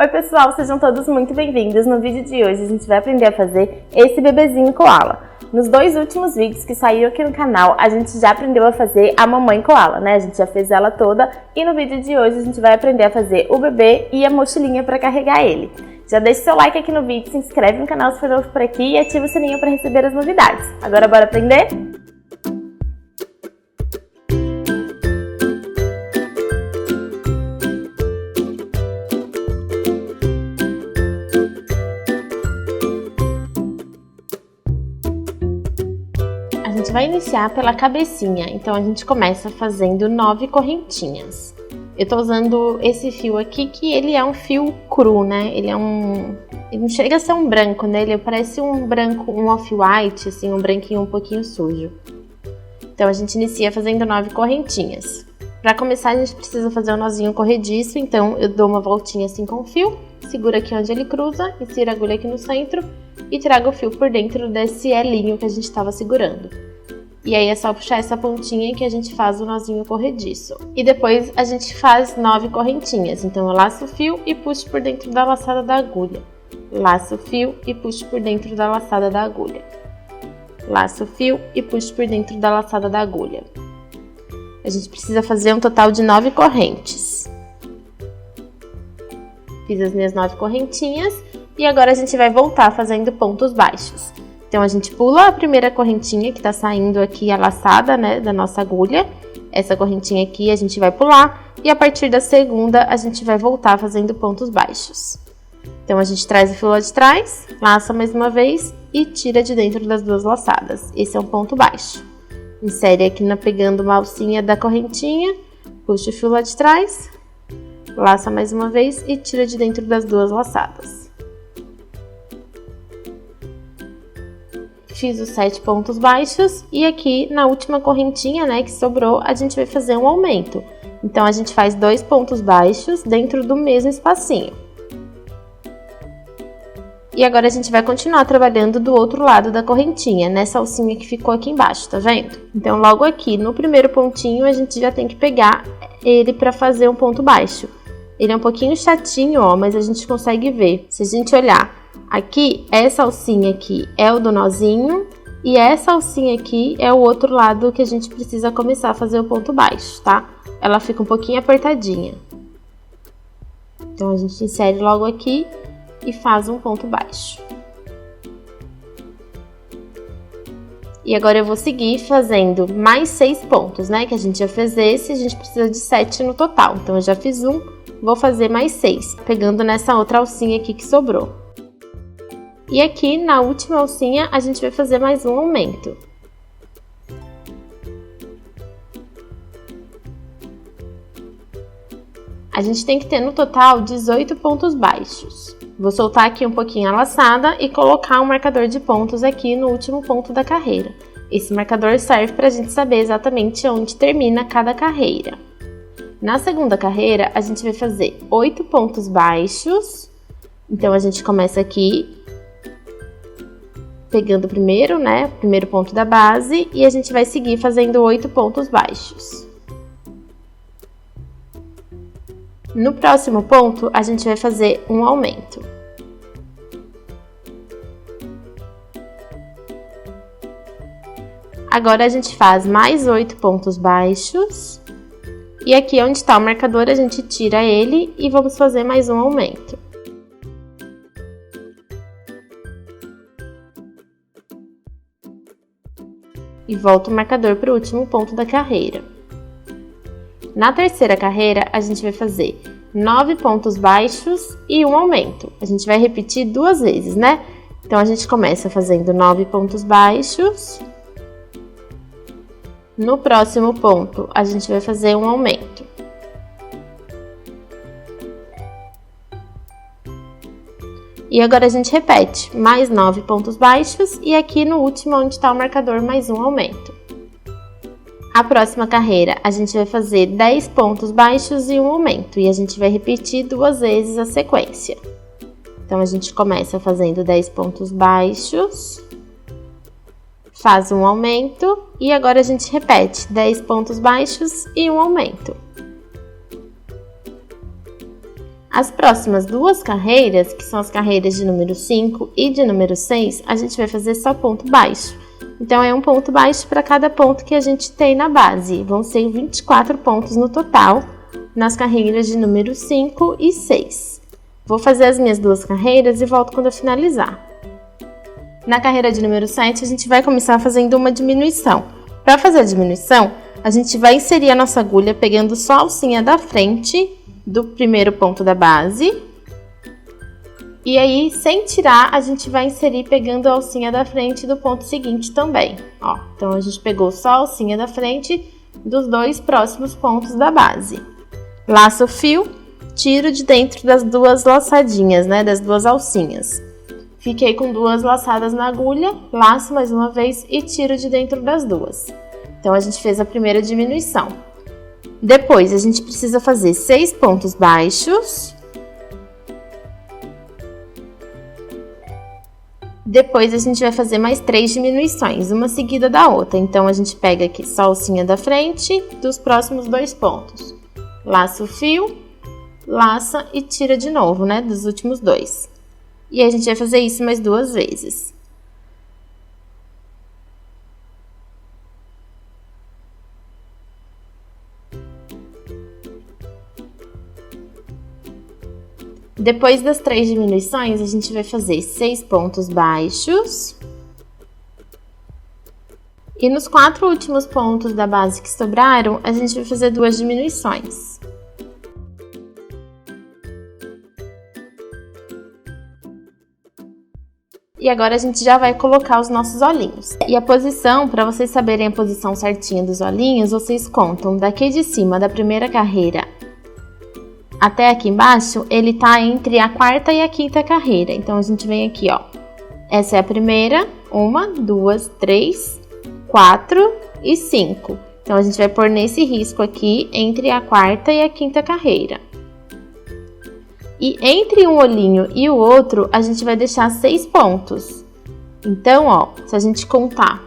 Oi pessoal, sejam todos muito bem-vindos. No vídeo de hoje a gente vai aprender a fazer esse bebezinho koala. Nos dois últimos vídeos que saíram aqui no canal, a gente já aprendeu a fazer a mamãe koala, né? A gente já fez ela toda e no vídeo de hoje a gente vai aprender a fazer o bebê e a mochilinha para carregar ele. Já deixa seu like aqui no vídeo, se inscreve no canal se for novo por aqui e ativa o sininho para receber as novidades. Agora bora aprender? A gente vai iniciar pela cabecinha, então a gente começa fazendo 9 correntinhas. Eu tô usando esse fio aqui, que ele é um fio cru, né? Ele não chega a ser um branco, né? Ele parece um branco, um off-white, assim, um branquinho um pouquinho sujo. Então a gente inicia fazendo 9 correntinhas. Para começar a gente precisa fazer um nozinho corrediço, então eu dou uma voltinha assim com o fio, seguro aqui onde ele cruza, insiro a agulha aqui no centro e trago o fio por dentro desse elinho que a gente estava segurando. E aí é só puxar essa pontinha que a gente faz o nozinho corrediço. E depois a gente faz 9 correntinhas. Então eu laço o fio e puxo por dentro da laçada da agulha. Laço o fio e puxo por dentro da laçada da agulha. Laço o fio e puxo por dentro da laçada da agulha. A gente precisa fazer um total de 9 correntes. Fiz as minhas 9 correntinhas e agora a gente vai voltar fazendo pontos baixos. Então a gente pula a primeira correntinha que tá saindo aqui a laçada, né, da nossa agulha. Essa correntinha aqui a gente vai pular e a partir da segunda a gente vai voltar fazendo pontos baixos. Então a gente traz o fio lá de trás, laça mais uma vez e tira de dentro das duas laçadas. Esse é um ponto baixo. Insere aqui pegando uma alcinha da correntinha, puxa o fio lá de trás, laça mais uma vez e tira de dentro das duas laçadas. Fiz os 7 pontos baixos e aqui na última correntinha, né, que sobrou, a gente vai fazer um aumento. Então a gente faz 2 pontos baixos dentro do mesmo espacinho. E agora a gente vai continuar trabalhando do outro lado da correntinha, nessa alcinha que ficou aqui embaixo, tá vendo? Então logo aqui no primeiro pontinho a gente já tem que pegar ele para fazer um ponto baixo. Ele é um pouquinho chatinho, ó, mas a gente consegue ver. Se a gente olhar aqui, essa alcinha aqui é o do nozinho e essa alcinha aqui é o outro lado que a gente precisa começar a fazer o ponto baixo, tá? Ela fica um pouquinho apertadinha. Então a gente insere logo aqui e faz um ponto baixo. E agora eu vou seguir fazendo mais 6 pontos, né? Que a gente já fez esse, a gente precisa de 7 no total. Então eu já fiz um, vou fazer mais 6, pegando nessa outra alcinha aqui que sobrou. E aqui na última alcinha a gente vai fazer mais um aumento. A gente tem que ter no total 18 pontos baixos. Vou soltar aqui um pouquinho a laçada e colocar um marcador de pontos aqui no último ponto da carreira. Esse marcador serve para a gente saber exatamente onde termina cada carreira. Na segunda carreira a gente vai fazer 8 pontos baixos. Então a gente começa aqui pegando primeiro, né, o primeiro ponto da base e a gente vai seguir fazendo 8 pontos baixos. No próximo ponto, a gente vai fazer um aumento. Agora a gente faz mais 8 pontos baixos. E aqui onde está o marcador, a gente tira ele e vamos fazer mais um aumento. E volta o marcador para o último ponto da carreira. Na terceira carreira, a gente vai fazer 9 pontos baixos e um aumento. A gente vai repetir 2 vezes, né? Então, a gente começa fazendo 9 pontos baixos. No próximo ponto, a gente vai fazer um aumento. E agora a gente repete mais 9 pontos baixos e aqui no último, onde está o marcador, mais um aumento. A próxima carreira, a gente vai fazer 10 pontos baixos e um aumento. E a gente vai repetir 2 vezes a sequência. Então, a gente começa fazendo 10 pontos baixos, faz um aumento e agora a gente repete 10 pontos baixos e um aumento. As próximas duas carreiras, que são as carreiras de número 5 e de número 6, a gente vai fazer só ponto baixo. Então, é um ponto baixo para cada ponto que a gente tem na base. Vão ser 24 pontos no total nas carreiras de número 5 e 6. Vou fazer as minhas duas carreiras e volto quando eu finalizar. Na carreira de número 7, a gente vai começar fazendo uma diminuição. Para fazer a diminuição, a gente vai inserir a nossa agulha pegando só a alcinha da frente do primeiro ponto da base. E aí, sem tirar, a gente vai inserir pegando a alcinha da frente do ponto seguinte também. Ó, então, a gente pegou só a alcinha da frente dos dois próximos pontos da base. Laço o fio, tiro de dentro das duas laçadinhas, né, das duas alcinhas. Fiquei com duas laçadas na agulha, laço mais uma vez e tiro de dentro das duas. Então, a gente fez a primeira diminuição. Depois, a gente precisa fazer 6 pontos baixos. Depois, a gente vai fazer mais 3 diminuições, uma seguida da outra. Então, a gente pega aqui só a alcinha da frente dos próximos 2 pontos. Laça o fio, laça e tira de novo, né, dos últimos 2. E aí, a gente vai fazer isso mais 2 vezes. Depois das 3 diminuições, a gente vai fazer 6 pontos baixos. E nos 4 últimos pontos da base que sobraram, a gente vai fazer 2 diminuições. E agora a gente já vai colocar os nossos olhinhos. E a posição, para vocês saberem a posição certinha dos olhinhos, vocês contam daqui de cima da primeira carreira até aqui embaixo, ele tá entre a 4ª e a 5ª carreira. Então, a gente vem aqui, ó. Essa é a primeira, 1, 2, 3, 4 e 5. Então, a gente vai pôr nesse risco aqui, entre a 4ª e a 5ª carreira. E entre um olhinho e o outro, a gente vai deixar 6 pontos. Então, ó, se a gente contar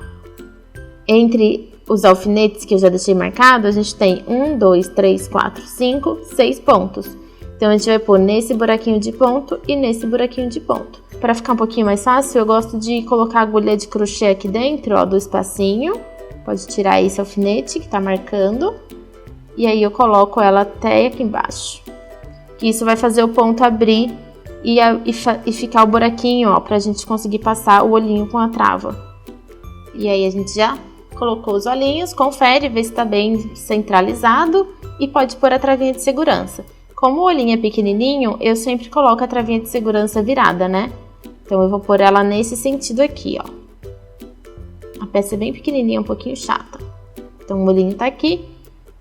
entre os alfinetes que eu já deixei marcado, a gente tem 1, 2, 3, 4, 5, 6 pontos. Então, a gente vai pôr nesse buraquinho de ponto e nesse buraquinho de ponto. Para ficar um pouquinho mais fácil, eu gosto de colocar a agulha de crochê aqui dentro, ó, do espacinho. Pode tirar esse alfinete que tá marcando. E aí, eu coloco ela até aqui embaixo. Isso vai fazer o ponto abrir e ficar o buraquinho, ó, pra gente conseguir passar o olhinho com a trava. E aí, a gente já colocou os olhinhos, confere, vê se tá bem centralizado e pode pôr a travinha de segurança. Como o olhinho é pequenininho, eu sempre coloco a travinha de segurança virada, né? Então, eu vou pôr ela nesse sentido aqui, ó. A peça é bem pequenininha, um pouquinho chata. Então, o olhinho tá aqui.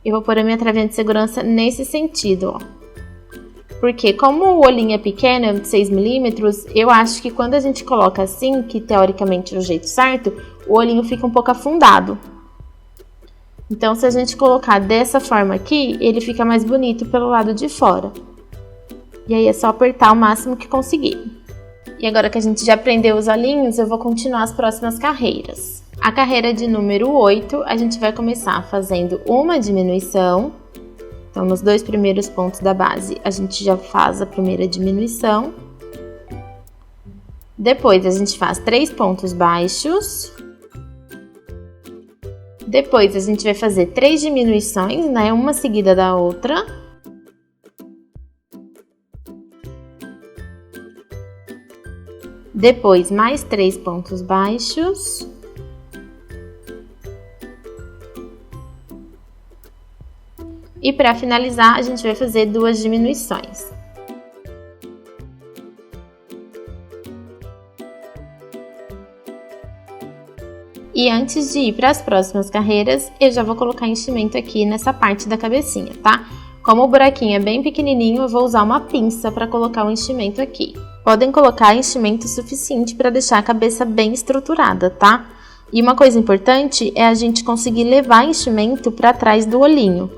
Eu vou pôr a minha travinha de segurança nesse sentido, ó. Porque como o olhinho é pequeno, é de 6 milímetros, eu acho que quando a gente coloca assim, que teoricamente é o jeito certo, o olhinho fica um pouco afundado. Então, se a gente colocar dessa forma aqui, ele fica mais bonito pelo lado de fora. E aí, é só apertar o máximo que conseguir. E agora que a gente já prendeu os olhinhos, eu vou continuar as próximas carreiras. A carreira de número 8, a gente vai começar fazendo uma diminuição. Então, nos 2 primeiros pontos da base, a gente já faz a primeira diminuição. Depois, a gente faz 3 pontos baixos. Depois, a gente vai fazer 3 diminuições, né? Uma seguida da outra. Depois, mais 3 pontos baixos. E para finalizar, a gente vai fazer 2 diminuições. E antes de ir para as próximas carreiras, eu já vou colocar enchimento aqui nessa parte da cabecinha, tá? Como o buraquinho é bem pequenininho, eu vou usar uma pinça para colocar o enchimento aqui. Podem colocar enchimento suficiente para deixar a cabeça bem estruturada, tá? E uma coisa importante é a gente conseguir levar enchimento para trás do olhinho.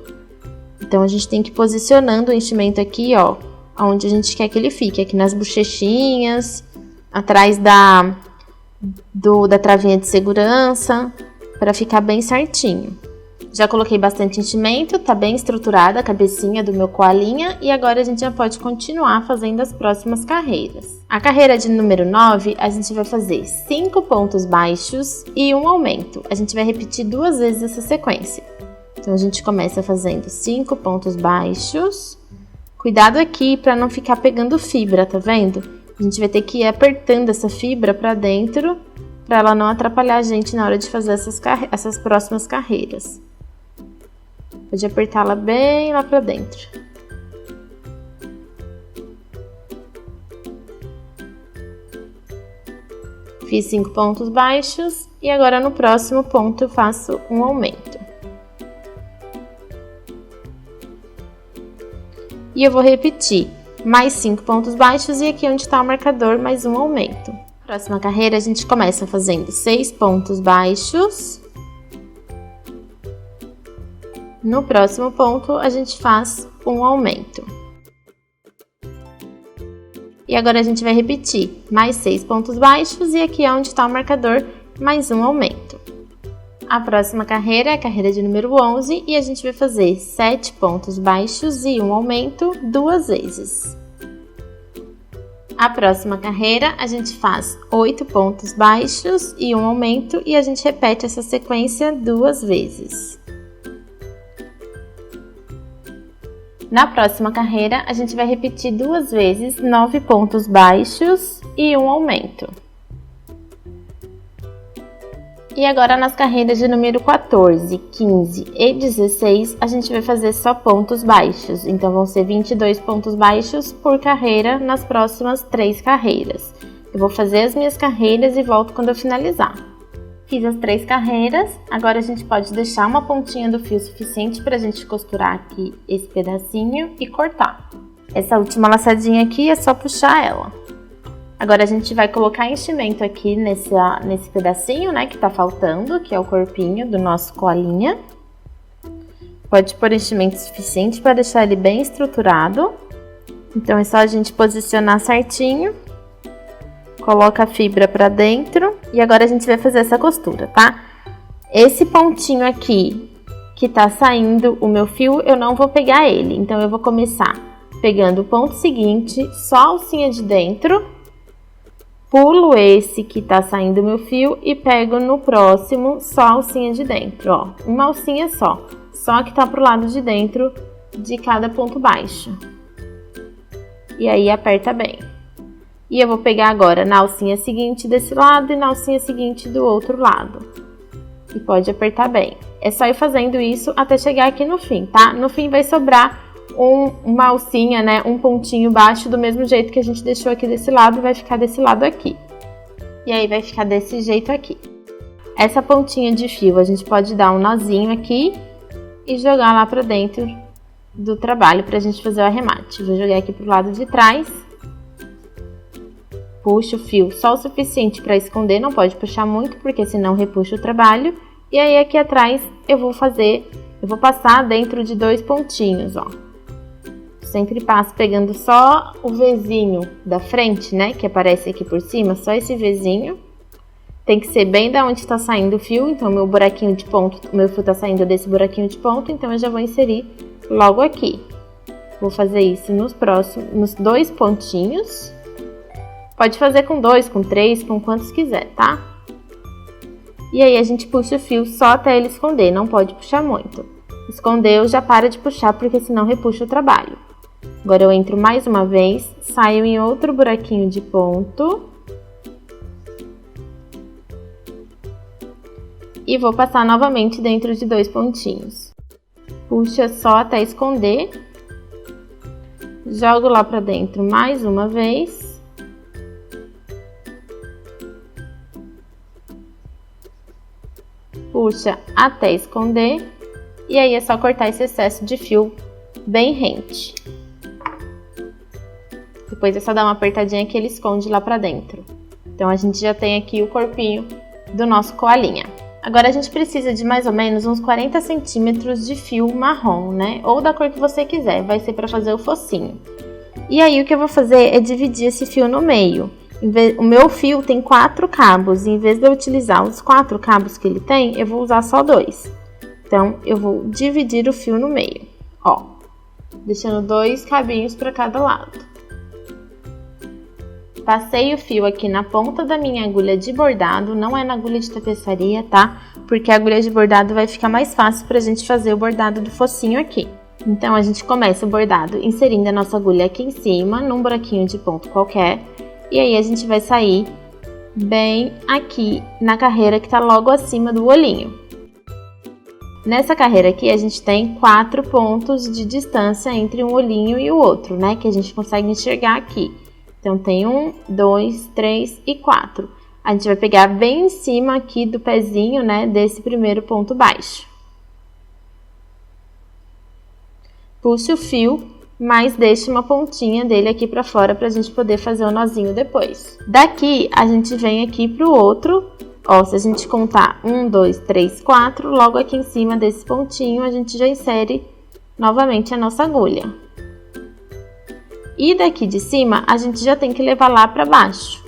Então, a gente tem que ir posicionando o enchimento aqui, ó, onde a gente quer que ele fique. Aqui nas bochechinhas, atrás da travinha de segurança, para ficar bem certinho. Já coloquei bastante enchimento, tá bem estruturada a cabecinha do meu koalinha e agora a gente já pode continuar fazendo as próximas carreiras. A carreira de número 9, a gente vai fazer 5 pontos baixos e um aumento. A gente vai repetir 2 vezes essa sequência. Então, a gente começa fazendo 5 pontos baixos. Cuidado aqui para não ficar pegando fibra, tá vendo? A gente vai ter que ir apertando essa fibra para dentro, para ela não atrapalhar a gente na hora de fazer essas próximas carreiras. Pode apertá-la bem lá para dentro. Fiz 5 pontos baixos e agora no próximo ponto eu faço um aumento. E eu vou repetir mais 5 pontos baixos e aqui onde está o marcador, mais um aumento. Próxima carreira a gente começa fazendo 6 pontos baixos. No próximo ponto a gente faz um aumento. E agora a gente vai repetir mais 6 pontos baixos e aqui onde está o marcador, mais um aumento. A próxima carreira é a carreira de número 11 e a gente vai fazer 7 pontos baixos e um aumento 2 vezes. A próxima carreira a gente faz 8 pontos baixos e um aumento e a gente repete essa sequência 2 vezes. Na próxima carreira a gente vai repetir 2 vezes 9 pontos baixos e um aumento. E agora nas carreiras de número 14, 15 e 16, a gente vai fazer só pontos baixos. Então, vão ser 22 pontos baixos por carreira nas próximas 3 carreiras. Eu vou fazer as minhas carreiras e volto quando eu finalizar. Fiz as 3 carreiras, agora a gente pode deixar uma pontinha do fio suficiente para a gente costurar aqui esse pedacinho e cortar. Essa última laçadinha aqui é só puxar ela. Agora a gente vai colocar enchimento aqui nesse pedacinho, né, que tá faltando, que é o corpinho do nosso koalinha. Pode pôr enchimento suficiente para deixar ele bem estruturado. Então é só a gente posicionar certinho. Coloca a fibra pra dentro e agora a gente vai fazer essa costura, tá? Esse pontinho aqui que tá saindo o meu fio, eu não vou pegar ele. Então eu vou começar pegando o ponto seguinte, só a alcinha de dentro. Pulo esse que tá saindo o meu fio e pego no próximo só a alcinha de dentro, ó. Uma alcinha só que tá pro lado de dentro de cada ponto baixo. E aí aperta bem. E eu vou pegar agora na alcinha seguinte desse lado e na alcinha seguinte do outro lado. E pode apertar bem. É só ir fazendo isso até chegar aqui no fim, tá? No fim vai sobrar uma alcinha, né, um pontinho baixo do mesmo jeito que a gente deixou aqui desse lado, vai ficar desse lado aqui. E aí vai ficar desse jeito aqui. Essa pontinha de fio a gente pode dar um nozinho aqui e jogar lá pra dentro do trabalho pra gente fazer o arremate. Vou jogar aqui pro lado de trás. Puxo o fio só o suficiente para esconder, não pode puxar muito porque senão repuxa o trabalho. E aí aqui atrás eu vou passar dentro de 2 pontinhos, ó. Sempre passo pegando só o Vzinho da frente, né, que aparece aqui por cima, só esse Vzinho. Tem que ser bem da onde tá saindo o fio, então meu buraquinho de ponto, meu fio tá saindo desse buraquinho de ponto, então eu já vou inserir logo aqui. Vou fazer isso nos 2 pontinhos. Pode fazer com 2, com 3, com quantos quiser, tá? E aí a gente puxa o fio só até ele esconder, não pode puxar muito. Escondeu, já para de puxar, porque senão repuxa o trabalho. Agora eu entro mais uma vez, saio em outro buraquinho de ponto. E vou passar novamente dentro de 2 pontinhos. Puxa só até esconder. Jogo lá pra dentro mais uma vez. Puxa até esconder. E aí é só cortar esse excesso de fio bem rente. Depois é só dar uma apertadinha que ele esconde lá pra dentro. Então a gente já tem aqui o corpinho do nosso koalinha. Agora a gente precisa de mais ou menos uns 40 centímetros de fio marrom, né? Ou da cor que você quiser, vai ser pra fazer o focinho. E aí o que eu vou fazer é dividir esse fio no meio. O meu fio tem 4 cabos, e em vez de eu utilizar os 4 cabos que ele tem, eu vou usar só 2. Então, eu vou dividir o fio no meio, ó, deixando 2 cabinhos para cada lado. Passei o fio aqui na ponta da minha agulha de bordado, não é na agulha de tapeçaria, tá? Porque a agulha de bordado vai ficar mais fácil pra gente fazer o bordado do focinho aqui. Então, a gente começa o bordado inserindo a nossa agulha aqui em cima, num buraquinho de ponto qualquer. E aí, a gente vai sair bem aqui na carreira que tá logo acima do olhinho. Nessa carreira aqui, a gente tem 4 pontos de distância entre um olhinho e o outro, né? Que a gente consegue enxergar aqui. Então, tem 1, 2, 3 e 4. A gente vai pegar bem em cima aqui do pezinho, né? Desse primeiro ponto baixo. Puxe o fio, mas deixe uma pontinha dele aqui pra fora pra gente poder fazer o nozinho depois. Daqui, a gente vem aqui pro outro. Ó, se a gente contar 1, 2, 3, 4, logo aqui em cima desse pontinho, a gente já insere novamente a nossa agulha. E daqui de cima, a gente já tem que levar lá para baixo.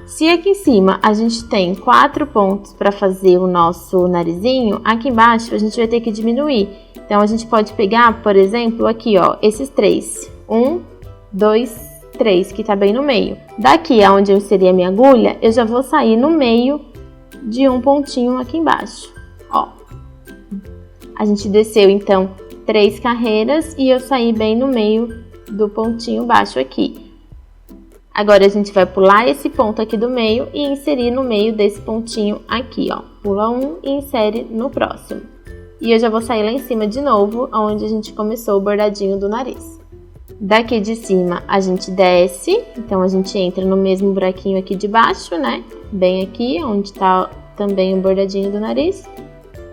Se aqui em cima a gente tem 4 pontos para fazer o nosso narizinho, aqui embaixo a gente vai ter que diminuir. Então, a gente pode pegar, por exemplo, aqui, ó, esses 3. 1, 2, 3, que tá bem no meio. Daqui aonde eu inseri a minha agulha, eu já vou sair no meio de um pontinho aqui embaixo, ó. A gente desceu, então, 3 carreiras e eu saí bem no meio do pontinho baixo aqui. Agora, a gente vai pular esse ponto aqui do meio e inserir no meio desse pontinho aqui, ó. Pula um e insere no próximo. E eu já vou sair lá em cima de novo, onde a gente começou o bordadinho do nariz. Daqui de cima, a gente desce, então a gente entra no mesmo buraquinho aqui de baixo, né? Bem aqui, onde tá também o bordadinho do nariz.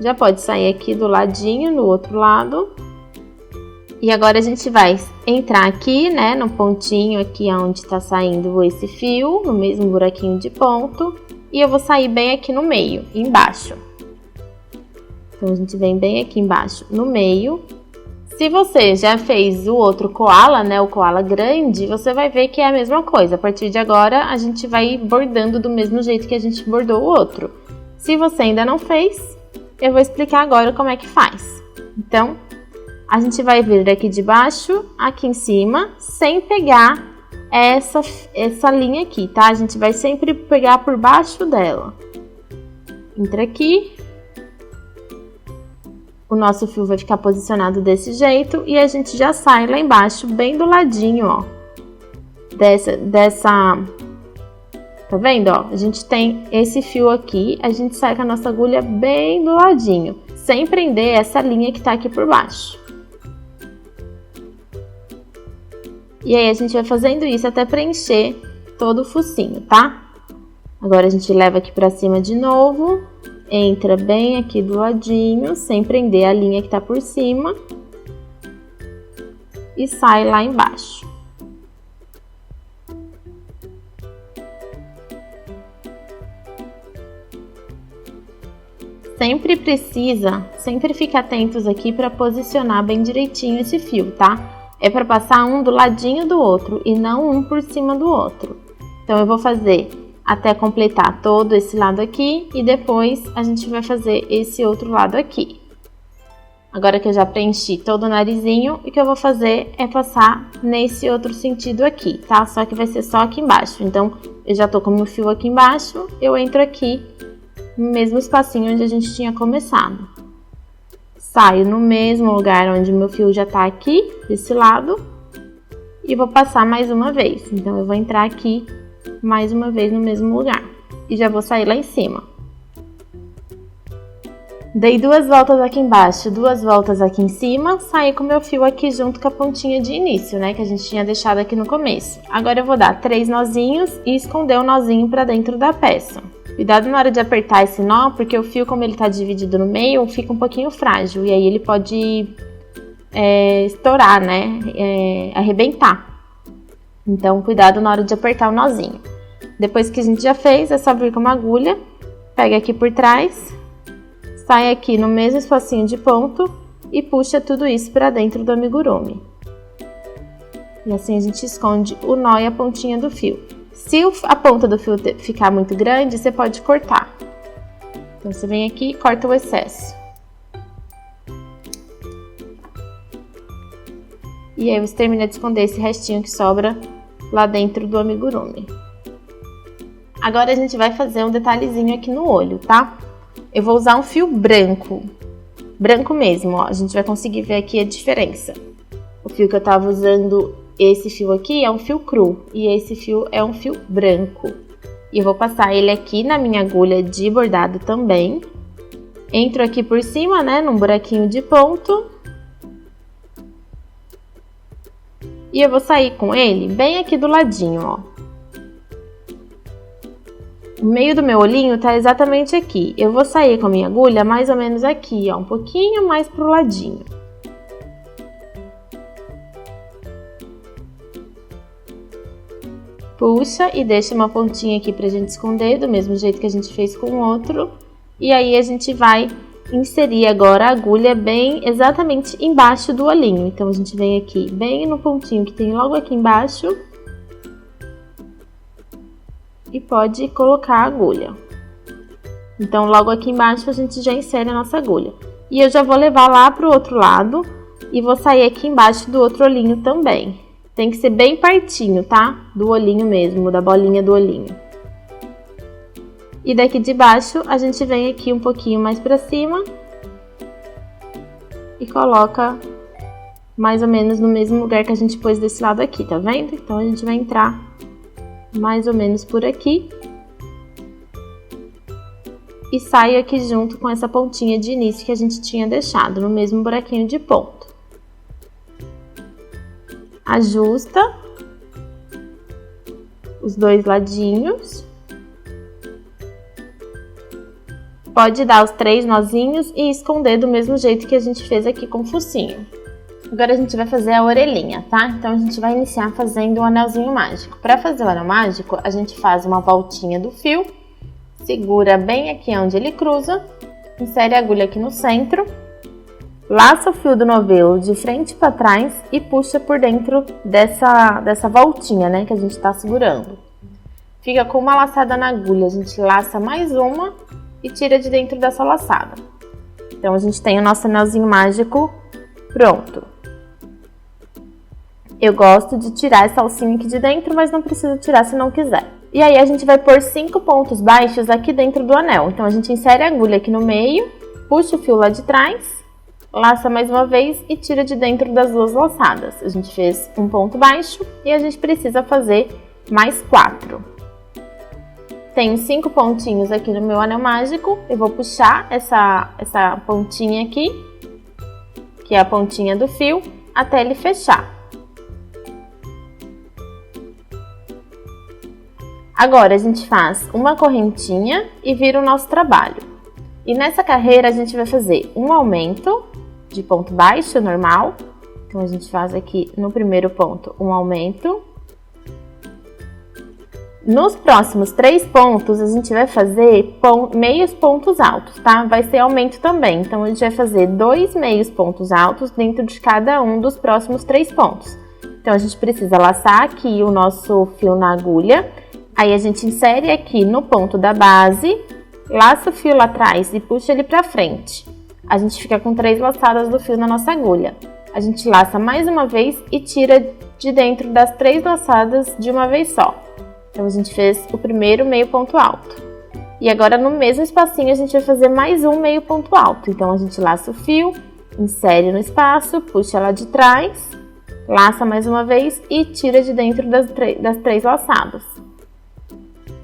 Já pode sair aqui do ladinho, no outro lado. E agora a gente vai entrar aqui, né, no pontinho aqui onde tá saindo esse fio, no mesmo buraquinho de ponto. E eu vou sair bem aqui no meio, embaixo. Então, a gente vem bem aqui embaixo, no meio. Se você já fez o outro koala, né, o koala grande, você vai ver que é a mesma coisa. A partir de agora, a gente vai bordando do mesmo jeito que a gente bordou o outro. Se você ainda não fez, eu vou explicar agora como é que faz. Então, a gente vai vir daqui de baixo, aqui em cima, sem pegar essa linha aqui, tá? A gente vai sempre pegar por baixo dela. Entra aqui. O nosso fio vai ficar posicionado desse jeito e a gente já sai lá embaixo, bem do ladinho, ó. Tá vendo, ó? A gente tem esse fio aqui, a gente sai com a nossa agulha bem do ladinho, sem prender essa linha que tá aqui por baixo. E aí, a gente vai fazendo isso até preencher todo o focinho, tá? Agora, a gente leva aqui pra cima de novo, entra bem aqui do ladinho, sem prender a linha que tá por cima. E sai lá embaixo. Sempre fica atentos aqui para posicionar bem direitinho esse fio, tá? É para passar um do ladinho do outro e não um por cima do outro. Então, eu vou fazer até completar todo esse lado aqui e depois a gente vai fazer esse outro lado aqui. Agora que eu já preenchi todo o narizinho, o que eu vou fazer é passar nesse outro sentido aqui, tá? Só que vai ser só aqui embaixo. Então, eu já tô com o meu fio aqui embaixo, eu entro aqui no mesmo espacinho onde a gente tinha começado. Saio no mesmo lugar onde o meu fio já tá aqui, desse lado, e vou passar mais uma vez. Então, eu vou entrar aqui mais uma vez no mesmo lugar e já vou sair lá em cima. Dei 2 voltas aqui embaixo, 2 voltas aqui em cima, saí com o meu fio aqui junto com a pontinha de início, né, que a gente tinha deixado aqui no começo. Agora eu vou dar 3 nozinhos e esconder o nozinho pra dentro da peça. Cuidado na hora de apertar esse nó, porque o fio, como ele tá dividido no meio, fica um pouquinho frágil e aí ele pode estourar, né, arrebentar. Então, cuidado na hora de apertar o nozinho. Depois que a gente já fez, é só vir com uma agulha, pega aqui por trás, sai aqui no mesmo espacinho de ponto e puxa tudo isso para dentro do amigurumi. E assim a gente esconde o nó e a pontinha do fio. Se a ponta do fio ficar muito grande, você pode cortar. Então, você vem aqui e corta o excesso. E aí você termina de esconder esse restinho que sobra lá dentro do amigurumi. Agora a gente vai fazer um detalhezinho aqui no olho, tá? Eu vou usar um fio branco. Branco mesmo, ó. A gente vai conseguir ver aqui a diferença. O fio que eu tava usando, esse fio aqui, é um fio cru. E esse fio é um fio branco. E eu vou passar ele aqui na minha agulha de bordado também. Entro aqui por cima, né, num buraquinho de ponto. E eu vou sair com ele bem aqui do ladinho, ó. O meio do meu olhinho tá exatamente aqui. Eu vou sair com a minha agulha mais ou menos aqui, ó, um pouquinho mais pro ladinho. Puxa e deixa uma pontinha aqui pra gente esconder, do mesmo jeito que a gente fez com o outro. E aí a gente vai inserir agora a agulha bem exatamente embaixo do olhinho. Então a gente vem aqui bem no pontinho que tem logo aqui embaixo. E pode colocar a agulha. Então logo aqui embaixo a gente já insere a nossa agulha. E eu já vou levar lá pro outro lado e vou sair aqui embaixo do outro olhinho também. Tem que ser bem pertinho, tá? Do olhinho mesmo, da bolinha do olhinho. E daqui de baixo, a gente vem aqui um pouquinho mais pra cima. E coloca mais ou menos no mesmo lugar que a gente pôs desse lado aqui, tá vendo? Então, a gente vai entrar mais ou menos por aqui. E sai aqui junto com essa pontinha de início que a gente tinha deixado, no mesmo buraquinho de ponto. Ajusta os dois ladinhos. Pode dar os 3 nozinhos e esconder do mesmo jeito que a gente fez aqui com o focinho. Agora a gente vai fazer a orelhinha, tá? Então a gente vai iniciar fazendo o anelzinho mágico. Para fazer o anel mágico, a gente faz uma voltinha do fio, segura bem aqui onde ele cruza, insere a agulha aqui no centro, laça o fio do novelo de frente para trás e puxa por dentro dessa voltinha, né, que a gente tá segurando. Fica com uma laçada na agulha, a gente laça mais uma e tira de dentro dessa laçada. Então a gente tem o nosso anelzinho mágico pronto. Eu gosto de tirar essa alcinha aqui de dentro, mas não precisa tirar se não quiser. E aí a gente vai pôr 5 pontos baixos aqui dentro do anel. Então a gente insere a agulha aqui no meio, puxa o fio lá de trás, laça mais uma vez e tira de dentro das 2 laçadas. A gente fez um ponto baixo e a gente precisa fazer mais 4. Tenho 5 pontinhos aqui no meu anel mágico. Eu vou puxar essa pontinha aqui, que é a pontinha do fio, até ele fechar. Agora a gente faz uma correntinha e vira o nosso trabalho. E nessa carreira a gente vai fazer um aumento de ponto baixo normal. Então a gente faz aqui no primeiro ponto um aumento. Nos próximos 3 pontos a gente vai fazer meios pontos altos, tá? Vai ser aumento também. Então a gente vai fazer 2 meios pontos altos dentro de cada um dos próximos 3 pontos. Então a gente precisa laçar aqui o nosso fio na agulha. Aí a gente insere aqui no ponto da base, laça o fio lá atrás e puxa ele pra frente. A gente fica com 3 laçadas do fio na nossa agulha. A gente laça mais uma vez e tira de dentro das 3 laçadas de uma vez só. Então a gente fez o primeiro meio ponto alto. E agora no mesmo espacinho a gente vai fazer mais um meio ponto alto. Então a gente laça o fio, insere no espaço, puxa lá de trás, laça mais uma vez e tira de dentro das 3 laçadas.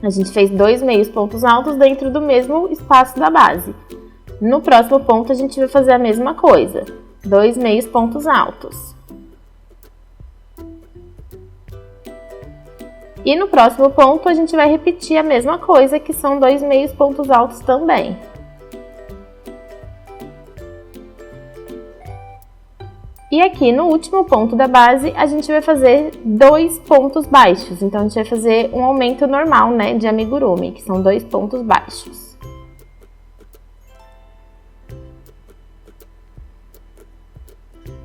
A gente fez 2 meios pontos altos dentro do mesmo espaço da base. No próximo ponto a gente vai fazer a mesma coisa, 2 meios pontos altos. E no próximo ponto a gente vai repetir a mesma coisa, que são 2 meios pontos altos também. E aqui no último ponto da base, a gente vai fazer 2 pontos baixos. Então, a gente vai fazer um aumento normal, né, de amigurumi, que são 2 pontos baixos.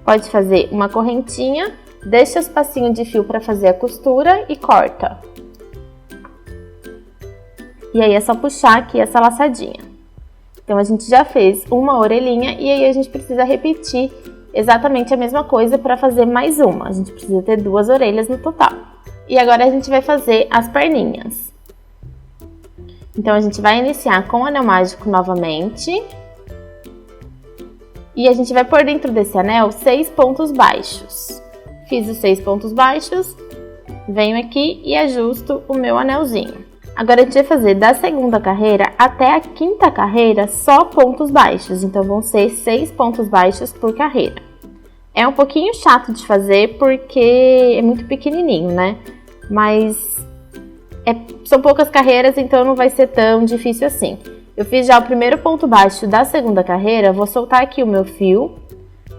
Pode fazer uma correntinha, deixa o espacinho de fio para fazer a costura e corta. E aí é só puxar aqui essa laçadinha. Então, a gente já fez uma orelhinha e aí a gente precisa repetir exatamente a mesma coisa para fazer mais uma. A gente precisa ter 2 orelhas no total. E agora a gente vai fazer as perninhas. Então, a gente vai iniciar com o anel mágico novamente. E a gente vai pôr dentro desse anel 6 pontos baixos. Fiz os 6 pontos baixos, venho aqui e ajusto o meu anelzinho. Agora, a gente vai fazer da segunda carreira até a quinta carreira só pontos baixos. Então, vão ser 6 pontos baixos por carreira. É um pouquinho chato de fazer porque é muito pequenininho, né? Mas são poucas carreiras, então não vai ser tão difícil assim. Eu fiz já o primeiro ponto baixo da segunda carreira, vou soltar aqui o meu fio,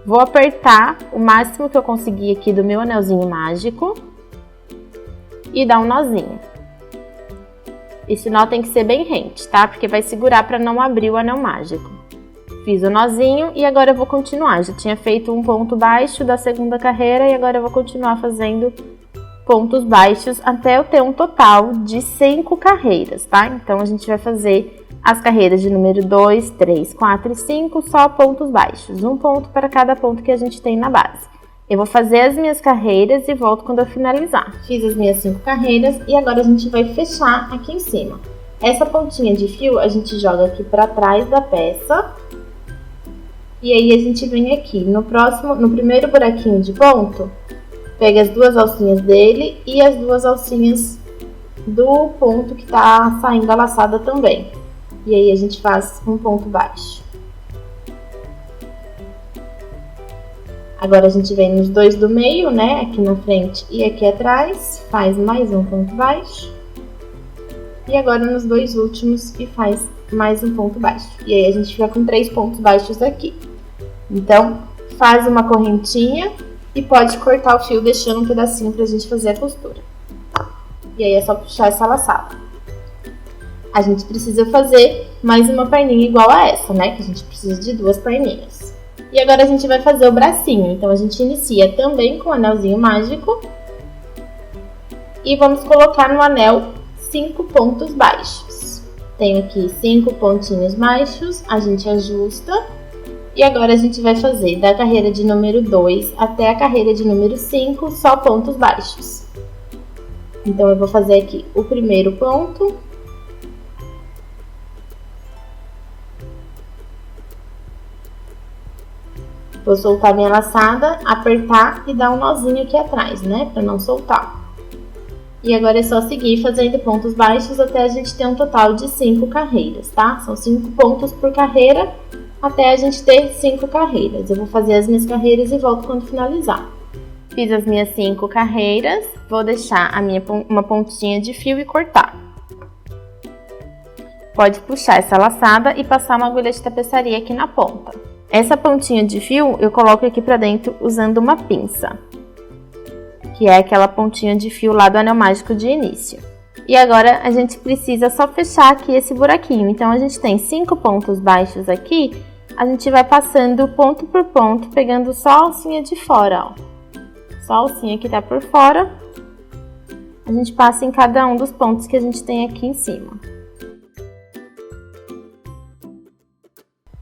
vou apertar o máximo que eu conseguir aqui do meu anelzinho mágico e dar um nozinho. Esse nó tem que ser bem rente, tá? Porque vai segurar para não abrir o anel mágico. Fiz o nozinho e agora eu vou continuar. Já tinha feito um ponto baixo da segunda carreira e agora eu vou continuar fazendo pontos baixos até eu ter um total de 5 carreiras, tá? Então, a gente vai fazer as carreiras de número 2, 3, 4 e 5, só pontos baixos. Um ponto para cada ponto que a gente tem na base. Eu vou fazer as minhas carreiras e volto quando eu finalizar. Fiz as minhas 5 carreiras e agora a gente vai fechar aqui em cima. Essa pontinha de fio a gente joga aqui para trás da peça. E aí, a gente vem aqui no primeiro buraquinho de ponto, pega as 2 alcinhas dele e as 2 alcinhas do ponto que tá saindo a laçada também. E aí, a gente faz um ponto baixo. Agora, a gente vem nos 2 do meio, né? Aqui na frente e aqui atrás, faz mais um ponto baixo. E agora, nos 2 últimos, e faz mais um ponto baixo. E aí, a gente fica com 3 pontos baixos aqui. Então, faz uma correntinha e pode cortar o fio deixando um pedacinho pra gente fazer a costura. E aí, é só puxar essa laçada. A gente precisa fazer mais uma perninha igual a essa, né? Que a gente precisa de 2 perninhas. E agora, a gente vai fazer o bracinho. Então, a gente inicia também com o anelzinho mágico. E vamos colocar no anel 5 pontos baixos. Tenho aqui 5 pontinhos baixos, a gente ajusta. E agora, a gente vai fazer da carreira de número 2 até a carreira de número 5, só pontos baixos. Então, eu vou fazer aqui o primeiro ponto. Vou soltar minha laçada, apertar e dar um nozinho aqui atrás, né? Pra não soltar. E agora é só seguir fazendo pontos baixos até a gente ter um total de 5 carreiras, tá? São 5 pontos por carreira, até a gente ter 5 carreiras. Eu vou fazer as minhas carreiras e volto quando finalizar. Fiz as minhas 5 carreiras, vou deixar uma pontinha de fio e cortar. Pode puxar essa laçada e passar uma agulha de tapeçaria aqui na ponta. Essa pontinha de fio eu coloco aqui pra dentro usando uma pinça, que é aquela pontinha de fio lá do anel mágico de início. E agora a gente precisa só fechar aqui esse buraquinho. Então, a gente tem 5 pontos baixos aqui, a gente vai passando ponto por ponto, pegando só a alcinha de fora, ó. Só a alcinha que tá por fora, a gente passa em cada um dos pontos que a gente tem aqui em cima.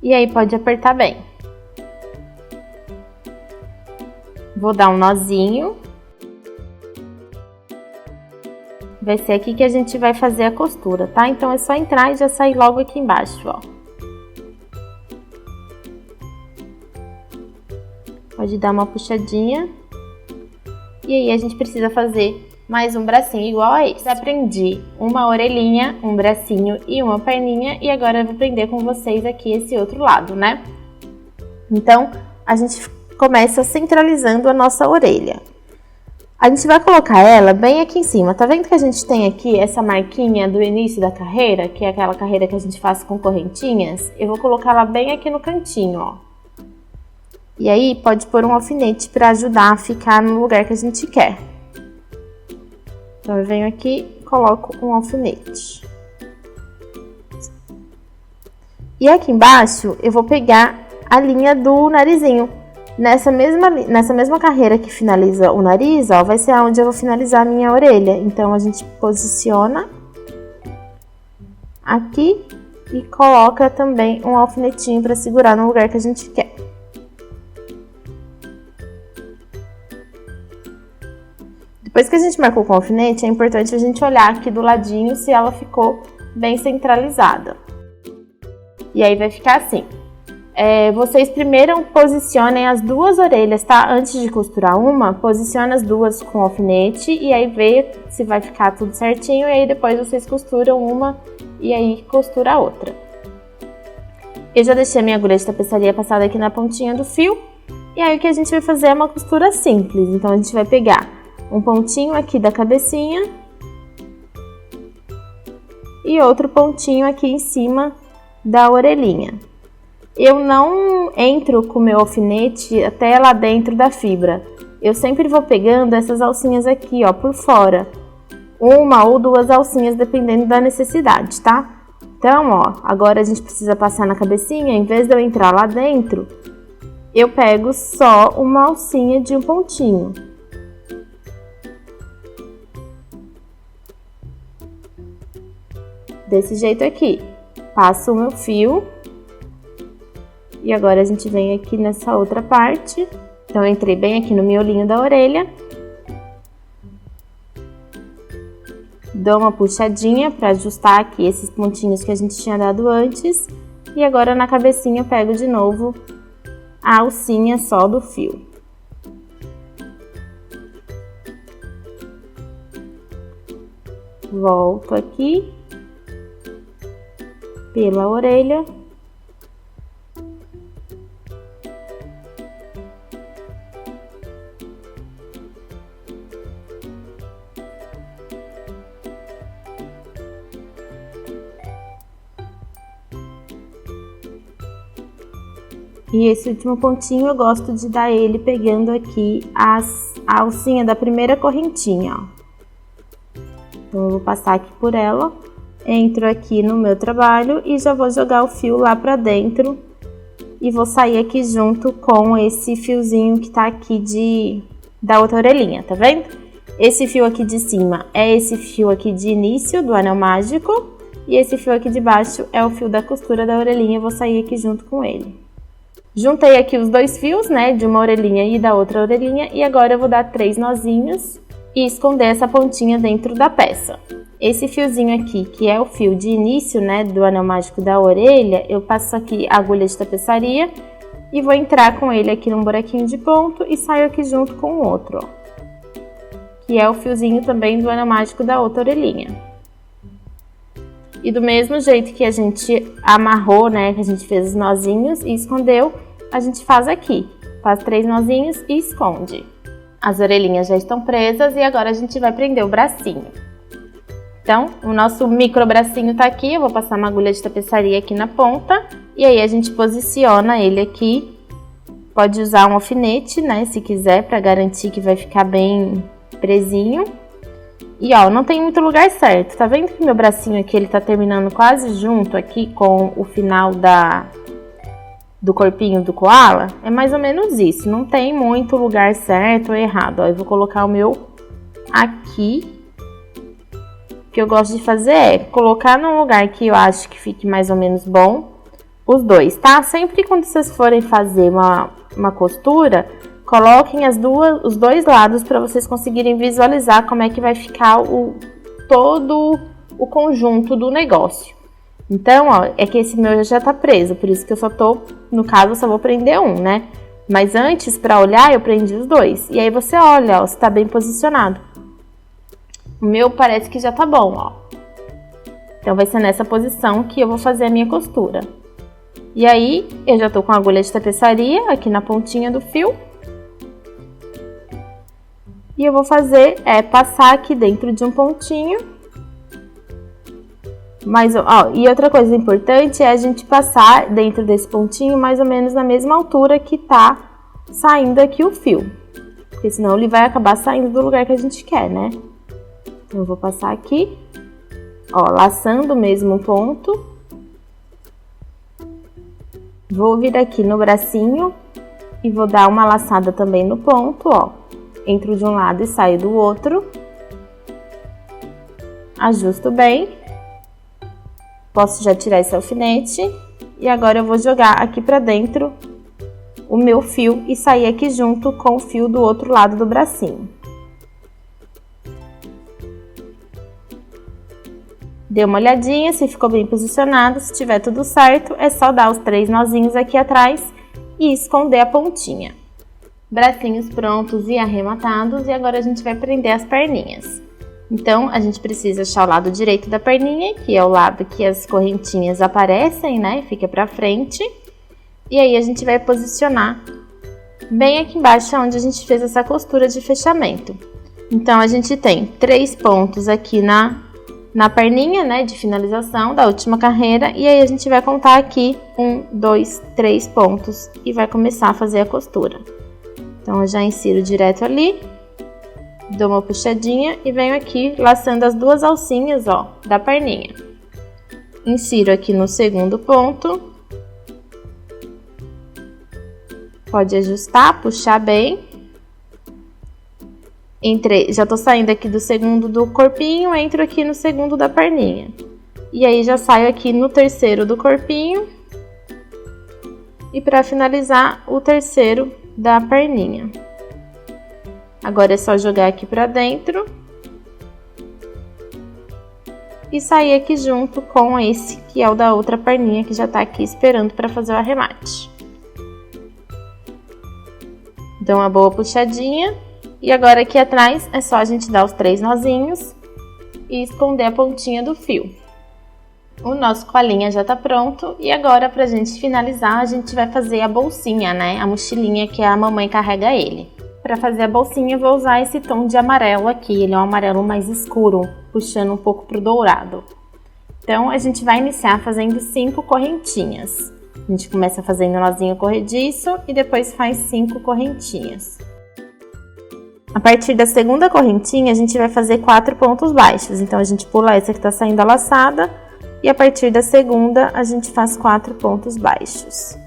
E aí, pode apertar bem. Vou dar um nozinho. Vai ser aqui que a gente vai fazer a costura, tá? Então, é só entrar e já sair logo aqui embaixo, ó. Pode dar uma puxadinha. E aí, a gente precisa fazer mais um bracinho igual a esse. Aprendi uma orelhinha, um bracinho e uma perninha. E agora eu vou aprender com vocês aqui esse outro lado, né? Então, a gente começa centralizando a nossa orelha. A gente vai colocar ela bem aqui em cima. Tá vendo que a gente tem aqui essa marquinha do início da carreira, que é aquela carreira que a gente faz com correntinhas? Eu vou colocar ela bem aqui no cantinho, ó. E aí, pode pôr um alfinete para ajudar a ficar no lugar que a gente quer. Então, eu venho aqui e coloco um alfinete. E aqui embaixo, eu vou pegar a linha do narizinho. Nessa mesma carreira que finaliza o nariz, ó, vai ser onde eu vou finalizar a minha orelha. Então, a gente posiciona aqui e coloca também um alfinetinho para segurar no lugar que a gente quer. Depois que a gente marcou com o alfinete, é importante a gente olhar aqui do ladinho se ela ficou bem centralizada. E aí vai ficar assim. Vocês primeiro posicionem as duas orelhas, tá? Antes de costurar uma, posiciona as duas com o alfinete e aí vê se vai ficar tudo certinho. E aí depois vocês costuram uma e aí costura a outra. Eu já deixei a minha agulha de tapeçaria passada aqui na pontinha do fio. E aí o que a gente vai fazer é uma costura simples. Então a gente vai pegar um pontinho aqui da cabecinha e outro pontinho aqui em cima da orelhinha. Eu não entro com o meu alfinete até lá dentro da fibra. Eu sempre vou pegando essas alcinhas aqui, ó, por fora. Uma ou duas alcinhas, dependendo da necessidade, tá? Então, ó, agora a gente precisa passar na cabecinha. Em vez de eu entrar lá dentro, eu pego só uma alcinha de um pontinho. Desse jeito aqui. Passo o meu fio. E agora a gente vem aqui nessa outra parte. Então, eu entrei bem aqui no miolinho da orelha. Dou uma puxadinha para ajustar aqui esses pontinhos que a gente tinha dado antes. E agora na cabecinha eu pego de novo a alcinha só do fio. Volto aqui pela orelha. E esse último pontinho eu gosto de dar ele pegando aqui a alcinha da primeira correntinha, ó. Então eu vou passar aqui por ela, entro aqui no meu trabalho e já vou jogar o fio lá pra dentro e vou sair aqui junto com esse fiozinho que tá aqui da outra orelhinha, tá vendo? Esse fio aqui de cima é esse fio aqui de início do anel mágico e esse fio aqui de baixo é o fio da costura da orelhinha, eu vou sair aqui junto com ele. Juntei aqui os dois fios, né, de uma orelhinha e da outra orelhinha, e agora eu vou dar 3 nozinhos e esconder essa pontinha dentro da peça. Esse fiozinho aqui, que é o fio de início, né, do anel mágico da orelha, eu passo aqui a agulha de tapeçaria e vou entrar com ele aqui num buraquinho de ponto e saio aqui junto com o outro, ó, que é o fiozinho também do anel mágico da outra orelhinha. E do mesmo jeito que a gente amarrou, né, que a gente fez os nozinhos e escondeu, a gente faz aqui. Faz 3 nozinhos e esconde. As orelhinhas já estão presas e agora a gente vai prender o bracinho. Então, o nosso micro bracinho tá aqui, eu vou passar uma agulha de tapeçaria aqui na ponta. E aí a gente posiciona ele aqui. Pode usar um alfinete, né, se quiser, pra garantir que vai ficar bem presinho. E ó, não tem muito lugar certo, tá vendo que meu bracinho aqui, ele tá terminando quase junto aqui com o final do corpinho do koala? É mais ou menos isso, não tem muito lugar certo ou errado, ó. Eu vou colocar o meu aqui. O que eu gosto de fazer é colocar num lugar que eu acho que fique mais ou menos bom, os dois, tá? Sempre quando vocês forem fazer uma costura, coloquem os dois lados para vocês conseguirem visualizar como é que vai ficar todo o conjunto do negócio. Então, ó, é que esse meu já tá preso, por isso que eu no caso, eu só vou prender um, né? Mas antes, para olhar, eu prendi os dois. E aí você olha, ó, se tá bem posicionado. O meu parece que já tá bom, ó. Então, vai ser nessa posição que eu vou fazer a minha costura. E aí, eu já tô com a agulha de tapeçaria aqui na pontinha do fio. E eu vou fazer, passar aqui dentro de um pontinho. Mas, ó, e outra coisa importante é a gente passar dentro desse pontinho mais ou menos na mesma altura que tá saindo aqui o fio. Porque senão ele vai acabar saindo do lugar que a gente quer, né? Então, eu vou passar aqui, ó, laçando o mesmo ponto. Vou vir aqui no bracinho e vou dar uma laçada também no ponto, ó. Entro de um lado e saio do outro. Ajusto bem. Posso já tirar esse alfinete. E agora eu vou jogar aqui pra dentro o meu fio e sair aqui junto com o fio do outro lado do bracinho. Dê uma olhadinha se ficou bem posicionado, se tiver tudo certo, é só dar os 3 nozinhos aqui atrás e esconder a pontinha. Bracinhos prontos e arrematados, e agora a gente vai prender as perninhas. Então, a gente precisa achar o lado direito da perninha, que é o lado que as correntinhas aparecem, né? Fica pra frente. E aí, a gente vai posicionar bem aqui embaixo, onde a gente fez essa costura de fechamento. Então, a gente tem 3 pontos aqui na perninha, né? De finalização da última carreira. E aí, a gente vai contar aqui 1, 2, 3 pontos e vai começar a fazer a costura. Então, eu já insiro direto ali. Dou uma puxadinha e venho aqui laçando as 2 alcinhas, ó, da perninha. Insiro aqui no segundo ponto. Pode ajustar, puxar bem. Já tô saindo aqui do segundo do corpinho, entro aqui no segundo da perninha. E aí, já saio aqui no terceiro do corpinho. E para finalizar, o terceiro da perninha. Agora é só jogar aqui pra dentro e sair aqui junto com esse, que é o da outra perninha, que já tá aqui esperando para fazer o arremate. Dá uma boa puxadinha e agora aqui atrás é só a gente dar os 3 nozinhos e esconder a pontinha do fio. O nosso colinha já tá pronto e agora, pra gente finalizar, a gente vai fazer a bolsinha, né? A mochilinha que a mamãe carrega ele. Para fazer a bolsinha, eu vou usar esse tom de amarelo aqui, ele é um amarelo mais escuro, puxando um pouco pro dourado. Então, a gente vai iniciar fazendo 5 correntinhas. A gente começa fazendo nozinho corrediço e depois faz 5 correntinhas. A partir da segunda correntinha, a gente vai fazer 4 pontos baixos. Então, a gente pula essa que tá saindo a laçada e a partir da segunda, a gente faz 4 pontos baixos.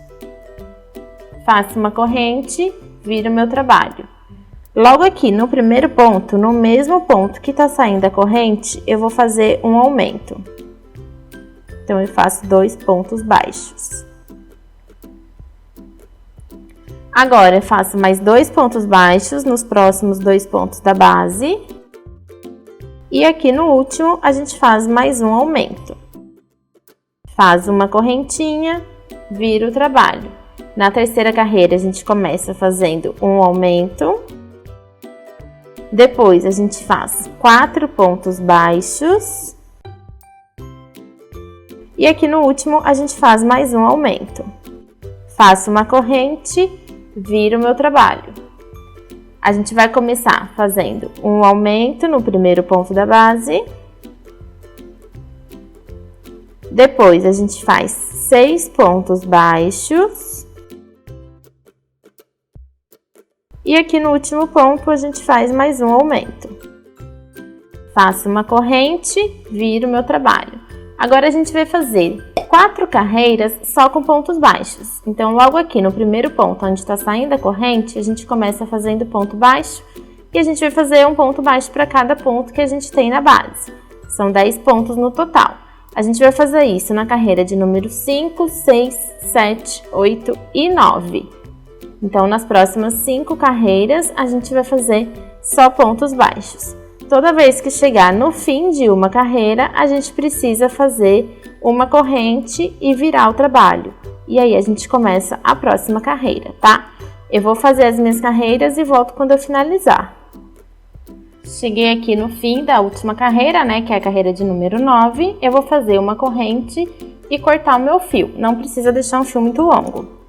Faço uma corrente, viro o meu trabalho. Logo aqui no primeiro ponto, no mesmo ponto que tá saindo a corrente, eu vou fazer um aumento. Então, eu faço 2 pontos baixos. Agora, eu faço mais 2 pontos baixos nos próximos 2 pontos da base. E aqui no último, a gente faz mais um aumento. Faz uma correntinha, vira o trabalho. Na terceira carreira, a gente começa fazendo um aumento. Depois, a gente faz 4 pontos baixos. E aqui no último, a gente faz mais um aumento. Faço uma corrente, viro o meu trabalho. A gente vai começar fazendo um aumento no primeiro ponto da base. Depois, a gente faz 6 pontos baixos. E aqui no último ponto, a gente faz mais um aumento. Faço uma corrente, viro o meu trabalho. Agora, a gente vai fazer 4 carreiras só com pontos baixos. Então, logo aqui no primeiro ponto, onde está saindo a corrente, a gente começa fazendo ponto baixo. E a gente vai fazer um ponto baixo para cada ponto que a gente tem na base. São 10 pontos no total. A gente vai fazer isso na carreira de número 5, 6, 7, 8 e 9. Então, nas próximas 5 carreiras, a gente vai fazer só pontos baixos. Toda vez que chegar no fim de uma carreira, a gente precisa fazer uma corrente e virar o trabalho. E aí, a gente começa a próxima carreira, tá? Eu vou fazer as minhas carreiras e volto quando eu finalizar. Cheguei aqui no fim da última carreira, né? Que é a carreira de número 9. Eu vou fazer uma corrente e cortar o meu fio. Não precisa deixar um fio muito longo.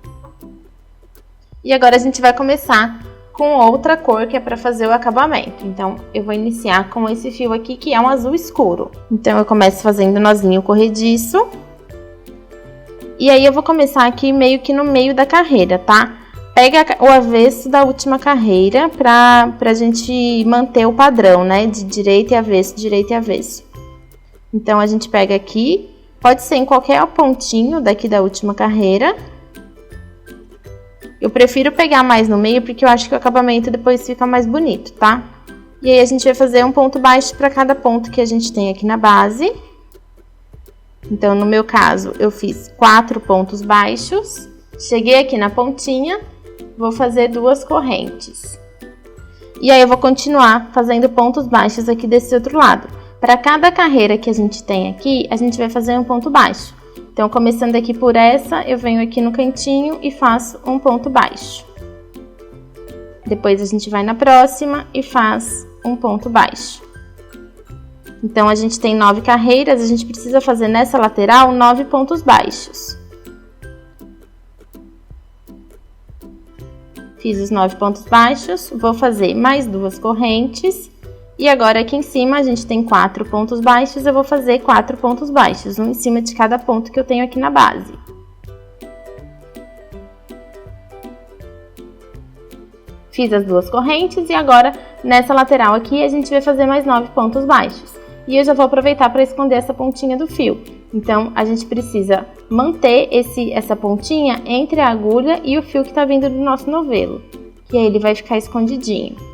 E agora a gente vai começar com outra cor que é para fazer o acabamento. Então, eu vou iniciar com esse fio aqui que é um azul escuro. Então, eu começo fazendo nozinho corrediço. E aí, eu vou começar aqui meio que no meio da carreira, tá? Pega o avesso da última carreira pra gente manter o padrão, né? De direita e avesso, direita e avesso. Então, a gente pega aqui, pode ser em qualquer pontinho daqui da última carreira. Eu prefiro pegar mais no meio porque eu acho que o acabamento depois fica mais bonito, tá? E aí, a gente vai fazer um ponto baixo para cada ponto que a gente tem aqui na base. Então, no meu caso, eu fiz 4 pontos baixos. Cheguei aqui na pontinha, vou fazer 2 correntes. E aí, eu vou continuar fazendo pontos baixos aqui desse outro lado. Para cada carreira que a gente tem aqui, a gente vai fazer um ponto baixo. Então, começando aqui por essa, eu venho aqui no cantinho e faço um ponto baixo. Depois a gente vai na próxima e faz um ponto baixo. Então, a gente tem 9 carreiras, a gente precisa fazer nessa lateral 9 pontos baixos. Fiz os 9 pontos baixos, vou fazer mais 2 correntes. E agora aqui em cima a gente tem 4 pontos baixos, eu vou fazer 4 pontos baixos, um em cima de cada ponto que eu tenho aqui na base. Fiz as 2 correntes e agora nessa lateral aqui a gente vai fazer mais 9 pontos baixos. E eu já vou aproveitar para esconder essa pontinha do fio. Então a gente precisa manter essa pontinha entre a agulha e o fio que está vindo do nosso novelo, que aí ele vai ficar escondidinho.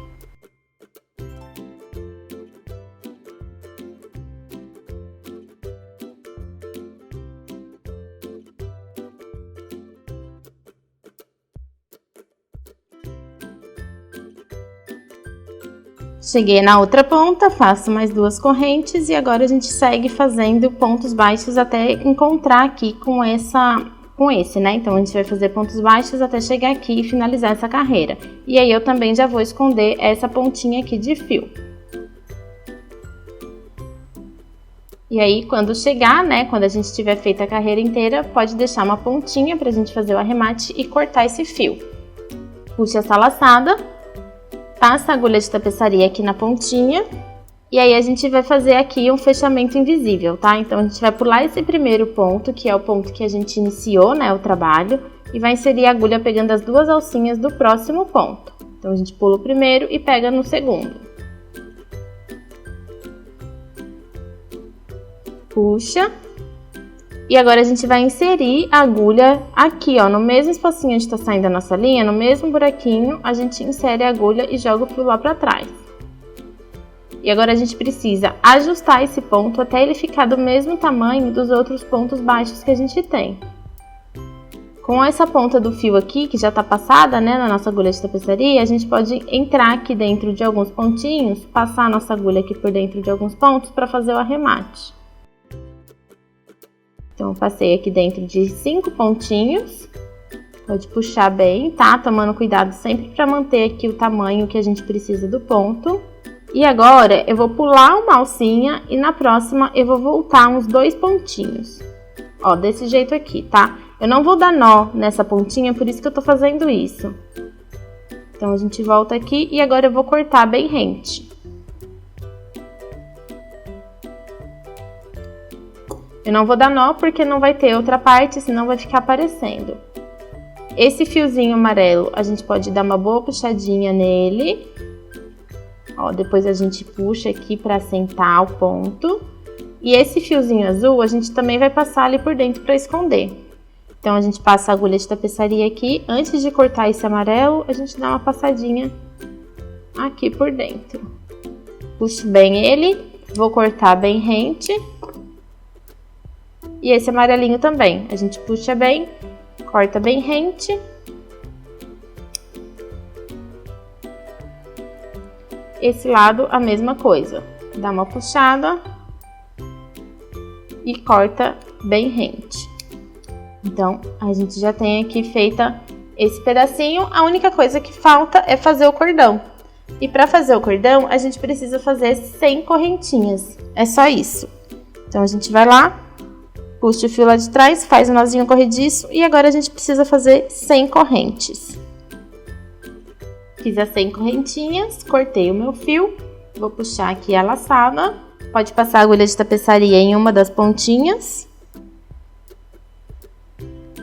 Cheguei na outra ponta, faço mais 2 correntes e agora a gente segue fazendo pontos baixos até encontrar aqui com esse, né? Então a gente vai fazer pontos baixos até chegar aqui e finalizar essa carreira. E aí eu também já vou esconder essa pontinha aqui de fio. E aí quando chegar, né, quando a gente tiver feito a carreira inteira, pode deixar uma pontinha pra gente fazer o arremate e cortar esse fio. Puxa essa laçada. Passa a agulha de tapeçaria aqui na pontinha e aí a gente vai fazer aqui um fechamento invisível, tá? Então a gente vai pular esse primeiro ponto, que é o ponto que a gente iniciou, né, o trabalho, e vai inserir a agulha pegando as 2 alcinhas do próximo ponto. Então a gente pula o primeiro e pega no segundo. Puxa. E agora a gente vai inserir a agulha aqui, ó, no mesmo espacinho onde está saindo a nossa linha, no mesmo buraquinho, a gente insere a agulha e joga o fio lá para trás. E agora a gente precisa ajustar esse ponto até ele ficar do mesmo tamanho dos outros pontos baixos que a gente tem. Com essa ponta do fio aqui, que já está passada, né, na nossa agulha de tapeçaria, a gente pode entrar aqui dentro de alguns pontinhos, passar a nossa agulha aqui por dentro de alguns pontos para fazer o arremate. Então, eu passei aqui dentro de 5 pontinhos, pode puxar bem, tá? Tomando cuidado sempre para manter aqui o tamanho que a gente precisa do ponto. E agora, eu vou pular uma alcinha e na próxima eu vou voltar uns 2 pontinhos. Ó, desse jeito aqui, tá? Eu não vou dar nó nessa pontinha, por isso que eu tô fazendo isso. Então, a gente volta aqui e agora eu vou cortar bem rente. Eu não vou dar nó porque não vai ter outra parte, senão vai ficar aparecendo. Esse fiozinho amarelo, a gente pode dar uma boa puxadinha nele. Ó, depois a gente puxa aqui para assentar o ponto. E esse fiozinho azul, a gente também vai passar ali por dentro para esconder. Então, a gente passa a agulha de tapeçaria aqui. Antes de cortar esse amarelo, a gente dá uma passadinha aqui por dentro. Puxo bem ele, vou cortar bem rente. E esse amarelinho também, a gente puxa bem, corta bem rente. Esse lado, a mesma coisa. Dá uma puxada e corta bem rente. Então, a gente já tem aqui feita esse pedacinho. A única coisa que falta é fazer o cordão. E para fazer o cordão, a gente precisa fazer 100 correntinhas. É só isso. Então, a gente vai lá. Puxa o fio lá de trás, faz o nozinho corrediço e agora a gente precisa fazer 100 correntes. Fiz as 100 correntinhas, cortei o meu fio, vou puxar aqui a laçada. Pode passar a agulha de tapeçaria em uma das pontinhas.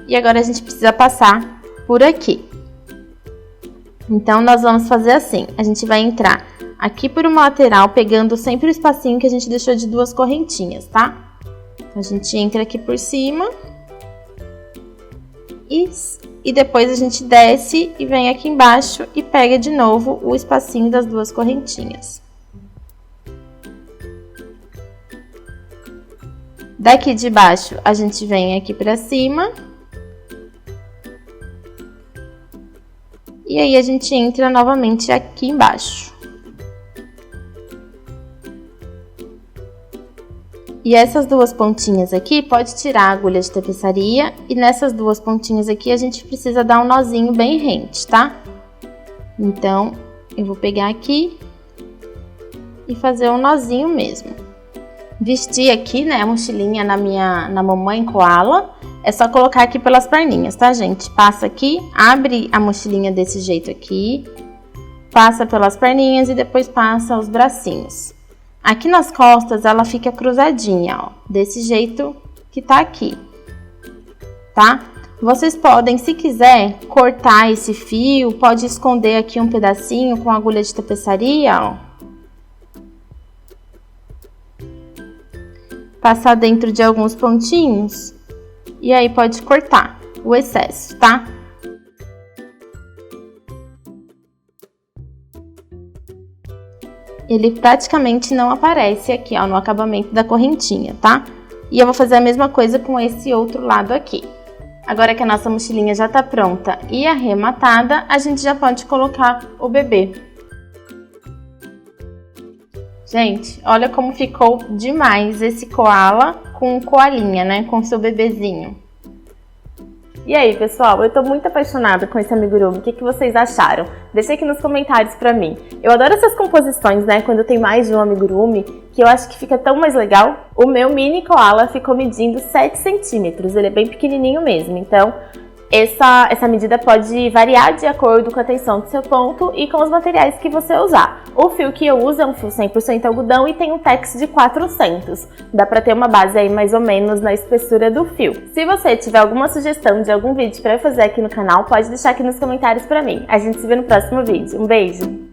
E agora a gente precisa passar por aqui. Então, nós vamos fazer assim, a gente vai entrar aqui por uma lateral, pegando sempre o espacinho que a gente deixou de 2 correntinhas, tá? A gente entra aqui por cima e depois a gente desce e vem aqui embaixo e pega de novo o espacinho das 2 correntinhas. Daqui de baixo a gente vem aqui pra cima. E aí a gente entra novamente aqui embaixo. E essas duas pontinhas aqui, pode tirar a agulha de tapeçaria. E nessas duas pontinhas aqui, a gente precisa dar um nozinho bem rente, tá? Então, eu vou pegar aqui e fazer um nozinho mesmo. Vestir aqui, né, a mochilinha na mamãe koala. É só colocar aqui pelas perninhas, tá, gente? Passa aqui, abre a mochilinha desse jeito aqui. Passa pelas perninhas e depois passa os bracinhos. Aqui nas costas, ela fica cruzadinha, ó. Desse jeito que tá aqui, tá? Vocês podem, se quiser, cortar esse fio. Pode esconder aqui um pedacinho com agulha de tapeçaria, ó. Passar dentro de alguns pontinhos. E aí pode cortar o excesso, tá? Ele praticamente não aparece aqui, ó, no acabamento da correntinha, tá? E eu vou fazer a mesma coisa com esse outro lado aqui. Agora que a nossa mochilinha já tá pronta e arrematada, a gente já pode colocar o bebê. Gente, olha como ficou demais esse koala com koalinha, né? Com seu bebezinho. E aí, pessoal, eu tô muito apaixonada com esse amigurumi. O que vocês acharam? Deixa aqui nos comentários pra mim. Eu adoro essas composições, né? Quando tem mais de um amigurumi, que eu acho que fica tão mais legal. O meu mini koala ficou medindo 7 centímetros. Ele é bem pequenininho mesmo. Então, essa medida pode variar de acordo com a tensão do seu ponto e com os materiais que você usar. O fio que eu uso é um fio 100% algodão e tem um tex de 400. Dá pra ter uma base aí mais ou menos na espessura do fio. Se você tiver alguma sugestão de algum vídeo pra eu fazer aqui no canal, pode deixar aqui nos comentários pra mim. A gente se vê no próximo vídeo. Um beijo!